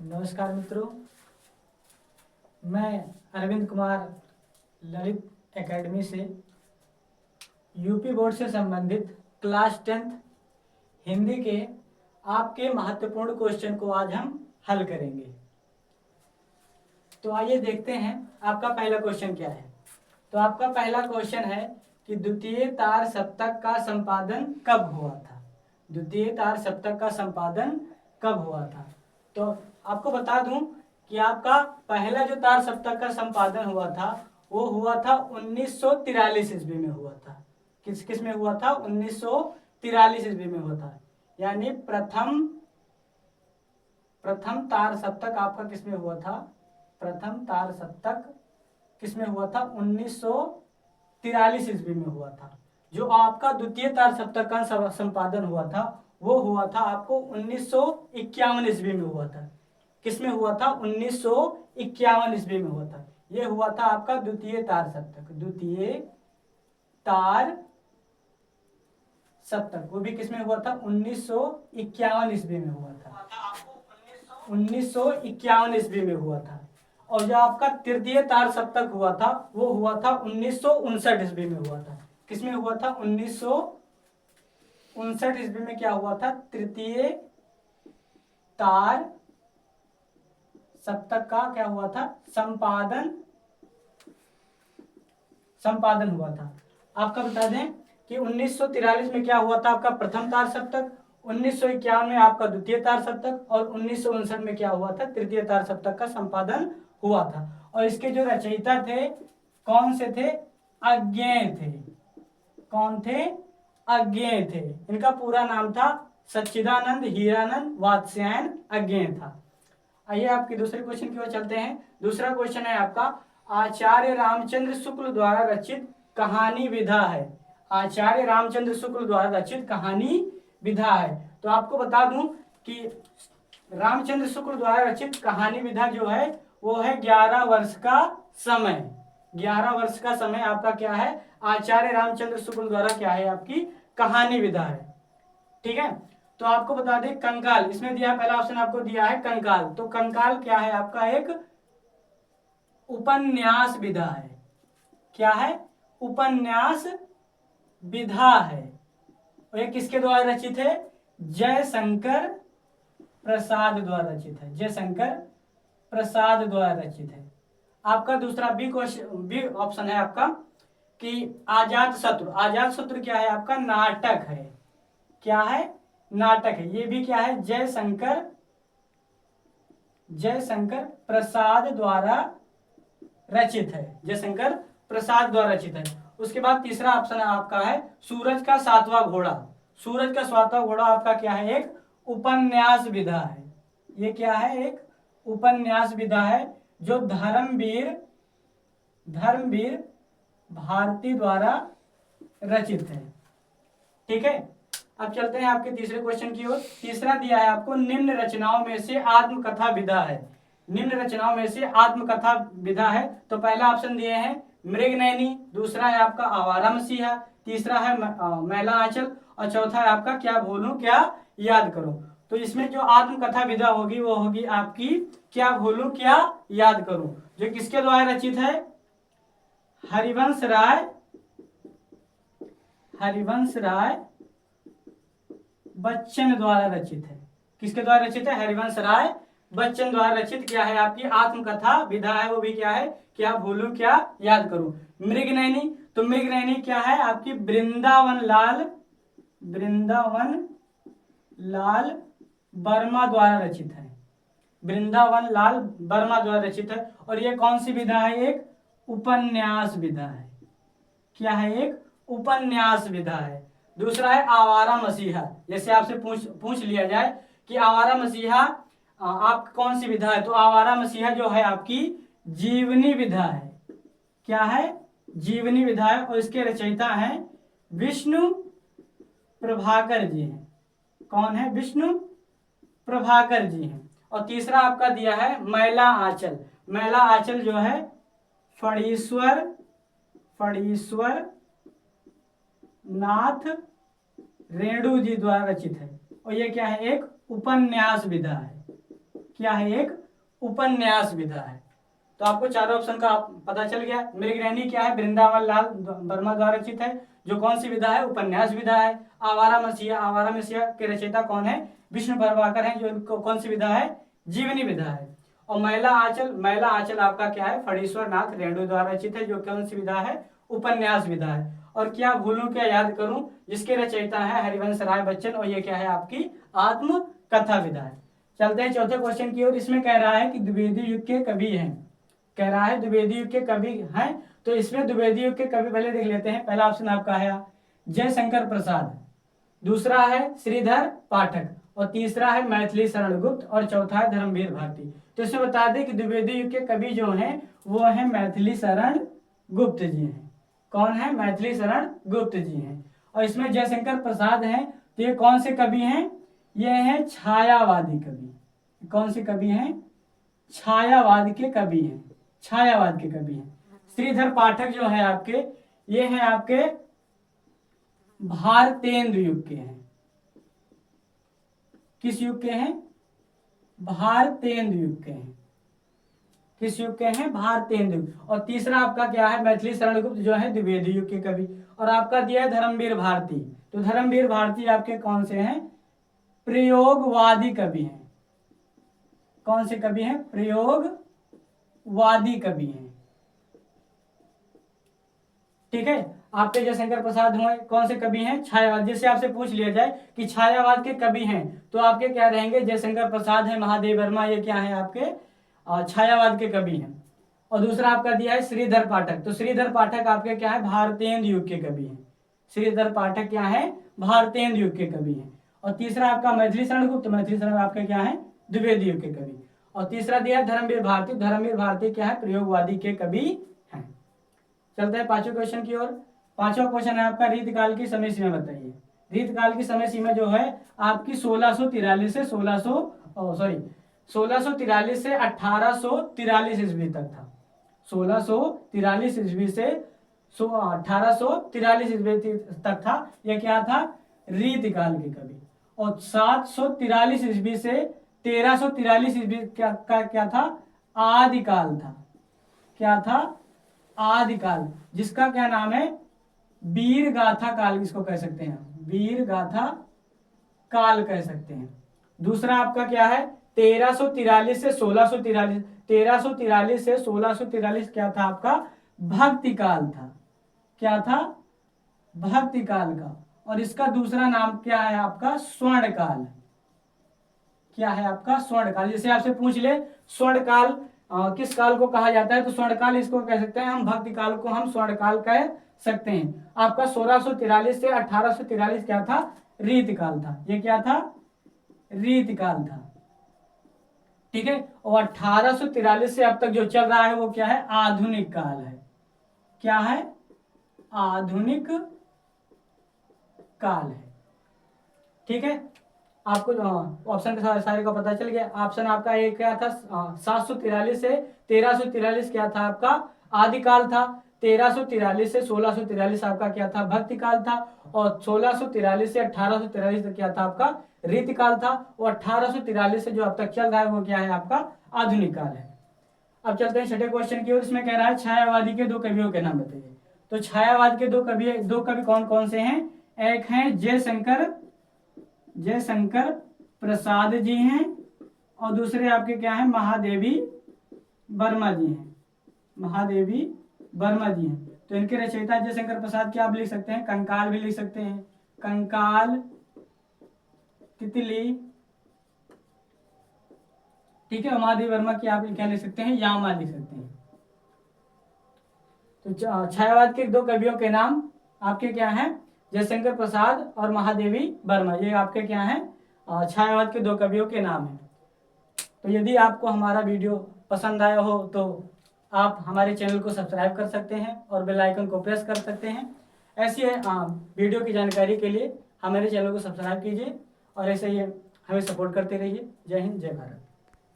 नमस्कार मित्रों, मैं अरविंद कुमार ललित एकेडमी से यूपी बोर्ड से संबंधित क्लास 10th हिंदी के आपके महत्वपूर्ण क्वेश्चन को आज हम हल करेंगे। तो आइए देखते हैं आपका पहला क्वेश्चन क्या है। तो आपका पहला क्वेश्चन है कि द्वितीय तार सप्तक का संपादन कब हुआ था। द्वितीय तार सप्तक का संपादन कब हुआ था। तो आपको बता दूं कि आपका पहला जो तार सप्तक का संपादन हुआ था वो हुआ था 1943 ईस्वी में हुआ था। किस में हुआ था? 1943 ईस्वी में हुआ था। यानी प्रथम तार सप्तक आपका किस में हुआ था? प्रथम तार सप्तक किस में हुआ था? 1943 ईस्वी में हुआ था। जो आपका द्वितीय तार सप्तक का संपादन हुआ था वो हुआ था आपको 1951 ईस्वी में हुआ था। किस में हुआ था? 1951 ईस्वी में हुआ था। ये हुआ था आपका द्वितीय तार सप्तक। द्वितीय तार सप्तक वो भी किस में हुआ था? 1951 ईस्वी में हुआ था। 1951 ईस्वी में हुआ था। और जो आपका तृतीय तार सप्तक हुआ था वो हुआ था 1959 ईस्वी में हुआ था। किस में हुआ था? 1959 ईस्वी में क्या हुआ था? तृतीय तार सप्तक का क्या हुआ था? संपादन हुआ था। आपका बता दें कि 1943 में क्या हुआ था? आपका प्रथम तार सप्तक, 1951 में आपका द्वितीय तार सप्तक और 1959 में क्या हुआ था? तृतीय तार सप्तक का संपादन हुआ था। और इसके जो रचयिता थे कौन से थे? अज्ञेय थे। कौन थे? अज्ञेय थे। इनका पूरा नाम था सच्चिदानंद हीरानंद वात्स्यायन अज्ञेय था। आइए आपके दूसरे क्वेश्चन की ओर चलते हैं। दूसरा क्वेश्चन है आपका आचार्य रामचंद्र शुक्ल द्वारा रचित कहानी विधा है। आचार्य रामचंद्र शुक्ल द्वारा रचित कहानी विधा है। तो आपको बता दूं कि रामचंद्र शुक्ल द्वारा रचित कहानी विधा जो है वो है 11 वर्ष का समय। 11 वर्ष का समय आपका क्या है? आचार्य रामचंद्र शुक्ल द्वारा क्या है? आपकी कहानी विधा है। ठीक है। तो आपको बता दें कंकाल, इसमें दिया पहला ऑप्शन आपको दिया है कंकाल। तो कंकाल क्या है? आपका एक उपन्यास विधा है। क्या है? उपन्यास विधा है। और ये किसके द्वारा रचित है? जयशंकर प्रसाद द्वारा रचित है। जयशंकर प्रसाद द्वारा रचित है। आपका दूसरा बी ऑप्शन है आपका कि आजाद शत्रु। आजाद शत्रु क्या है? आपका नाटक है। क्या है? नाटक है। ये भी क्या है? जयशंकर प्रसाद द्वारा रचित है। जयशंकर प्रसाद द्वारा रचित है। उसके बाद तीसरा ऑप्शन आपका है सूरज का सातवां घोड़ा। सूरज का सातवां घोड़ा आपका क्या है? एक उपन्यास विधा है। ये क्या है? एक उपन्यास विधा है जो धर्मवीर भारती द्वारा रचित है। ठीक है। अब चलते हैं आपके तीसरे क्वेश्चन की ओर। तीसरा दिया है आपको निम्न रचनाओं में से आत्मकथा विधा है। निम्न रचनाओं में से आत्मकथा विधा है। तो पहला ऑप्शन दिए हैं मृगनयनी, दूसरा है आपका आवारा मसीहा, तीसरा है मैला आंचल और चौथा है आपका क्या भूलूं क्या याद करूं। तो इसमें जो आत्मकथा विधा होगी वो होगी आपकी क्या भूलूं क्या याद करूं, जो किसके द्वारा रचित है? हरिवंश राय बच्चन द्वारा रचित है। किसके द्वारा रचित है? हरिवंश राय बच्चन द्वारा रचित क्या है? आपकी आत्मकथा विधा है। वो भी क्या है? क्या भूलूं क्या याद करूं। मृगनयनी, तो मृगनयनी क्या है? आपकी वृंदावन लाल वर्मा द्वारा रचित है। वृंदावन लाल वर्मा द्वारा रचित है। और ये कौन सी विधा है? एक उपन्यास विधा है। क्या है? एक उपन्यास विधा है। दूसरा है आवारा मसीहा। जैसे आपसे पूछ लिया जाए कि आवारा मसीहा आप कौन सी विधा है, तो आवारा मसीहा जो है आपकी जीवनी विधा है। क्या है? जीवनी विधा है। और इसके रचयिता हैं विष्णु प्रभाकर जी हैं। कौन है? विष्णु प्रभाकर जी हैं। और तीसरा आपका दिया है मैला आंचल। मैला आंचल जो है फणीश्वर नाथ रेणु जी द्वारा रचित है। और ये क्या है? एक उपन्यास विधा है। क्या है, एक उपन्यास विधा है। तो आपको चारों ऑप्शन का पता चल गया। मृगनयनी क्या है, वृंदावन लाल वर्मा द्वारा रचित है, जो कौन सी विधा है, उपन्यास विधा है। आवारा मसीहा के रचयिता कौन है, विष्णु प्रभाकर है, जो कौन सी विधा है, जीवनी विधा है। और मैला आंचल आपका क्या है, फणीश्वर नाथ रेणु द्वारा रचित है, जो कौन सी विधा है, उपन्यास विधा है। और क्या भूलूं क्या याद करूं, जिसके रचयिता है हरिवंश राय बच्चन, और ये क्या है, आपकी आत्म कथा विधा है। चलते हैं चौथे क्वेश्चन की ओर। इसमें कह रहा है कि द्विवेदी युग के कवि हैं, कह रहा है द्विवेदी युग के कवि हैं। तो इसमें द्विवेदी युग के कवि पहले देख लेते हैं। पहला ऑप्शन आपका है जयशंकर प्रसाद, दूसरा है श्रीधर पाठक, और तीसरा है मैथिली शरण गुप्त, और चौथा है धर्मवीर भारती। तो इसमें बता दें कि द्विवेदी युग के कवि जो हैं वो हैं मैथिली शरण गुप्त जी हैं। कौन है, मैथिली शरण गुप्त जी हैं। और इसमें जयशंकर प्रसाद हैं, तो ये कौन से कवि हैं, ये हैं छायावादी कवि। कौन से कवि हैं, छायावाद के कवि हैं, छायावाद के कवि हैं। श्रीधर पाठक जो है आपके, ये हैं आपके भारतेंदु युग के हैं। किस युग के हैं, भारतेंदु युग के हैं। किस युग के हैं, भारतेंदु। और तीसरा आपका क्या है, मैथिली शरण गुप्त जो है द्विवेदी युग के कवि। और आपका दिया है धर्मवीर भारती, तो धर्मवीर भारती आपके कौन से हैं, प्रयोगवादी कवि हैं। कौन से कवि हैं, प्रयोगवादी कवि हैं। ठीक है। आपके जयशंकर प्रसाद हुए कौन से कवि हैं, छायावाद। जैसे आपसे पूछ लिया जाए कि छायावाद के कवि हैं, तो आपके क्या रहेंगे, जयशंकर प्रसाद है, महादेव वर्मा, ये क्या है आपके छायावाद के कवि हैं। और दूसरा आपका दिया है श्रीधर पाठक, तो श्रीधर पाठक आपके क्या है, भारतेंदु युग के कवि हैं। श्रीधर पाठक क्या है, भारतेंदु युग के कवि हैं। और तीसरा आपका मैथिली शरण गुप्त, मैथिली शरण आपके क्या है, द्विवेदी युग के कवि। और तीसरा दिया है धर्मवीर भारती, धर्मवीर भारती क्या है, प्रयोगवादी के कवि हैं। चलते हैं पांचवें क्वेश्चन की ओर। पांचवा क्वेश्चन है आपका, रीतकाल की समय सीमा बताइए। रीतकाल की समय सीमा जो है आपकी 1643 से 1643 से 1843 ईस्वी तक था। 1643 ईस्वी से 1843 ईस्वी तक था। यह क्या था, रीतकाल के कवि। और 743 ईस्वी से 1343 ईस्वी क्या था, आदिकाल था। क्या था, आदिकाल, जिसका क्या नाम है, वीर गाथा काल इसको कह सकते हैं, वीर गाथा काल कह सकते हैं। दूसरा आपका क्या है, 1343 से 1643, 1343 से 1643 क्या था आपका, भक्ति काल था। क्या था, भक्ति काल का। और इसका दूसरा नाम क्या है आपका, स्वर्ण काल। क्या है आपका, स्वर्ण काल। जैसे आपसे पूछ ले स्वर्ण काल किस काल को कहा जाता है, तो स्वर्ण काल इसको कह सकते हैं हम, भक्ति काल को हम स्वर्ण काल कह सकते हैं। आपका 1643 से 1843 क्या था, रीतकाल था। ये क्या था, रीतकाल था। ठीक है। और 1843 से अब तक जो चल रहा है वो क्या है, आधुनिक काल है। क्या है, आधुनिक काल है। ठीक है। आपको ऑप्शन के सारे का पता चल गया। ऑप्शन आपका एक क्या था, 743 से 1343 क्या था आपका, आदिकाल था। 1343 से 1643 आपका क्या था, भक्ति काल था। और 1643 से 1843 तक क्या था आपका, रीतकाल था। और 1843 से जो अब तक चल रहा है वो क्या है आपका, आधुनिक काल है। अब चलते हैं छठे क्वेश्चन की ओर। इसमें कह रहा है छायावादी के दो कवियों के नाम बताइए। तो छायावाद के दो कवि कौन कौन से हैं, एक हैं जयशंकर प्रसाद जी हैं, और दूसरे आपके क्या हैं, महादेवी वर्मा जी हैं। महादेवी वर्मा जी हैं। तो इनके रचयिता जयशंकर प्रसाद क्या आप लिख सकते हैं, कंकाल भी लिख सकते हैं, कंकाल, तितली। ठीक है। महादेवी वर्मा की आप क्या लिख सकते हैं, यामा लिख सकते हैं। तो छायावाद के दो कवियों के नाम आपके क्या हैं, जयशंकर प्रसाद और महादेवी वर्मा, ये आपके क्या हैं, छायावाद के दो कवियों के नाम हैं। तो यदि आपको हमारा वीडियो पसंद आया हो तो आप हमारे चैनल को सब्सक्राइब कर सकते हैं और बेल आइकन को प्रेस कर सकते हैं। ऐसी वीडियो की जानकारी के लिए हमारे चैनल को सब्सक्राइब कीजिए और ऐसे ही हमें सपोर्ट करते रहिए। जय हिंद, जय भारत।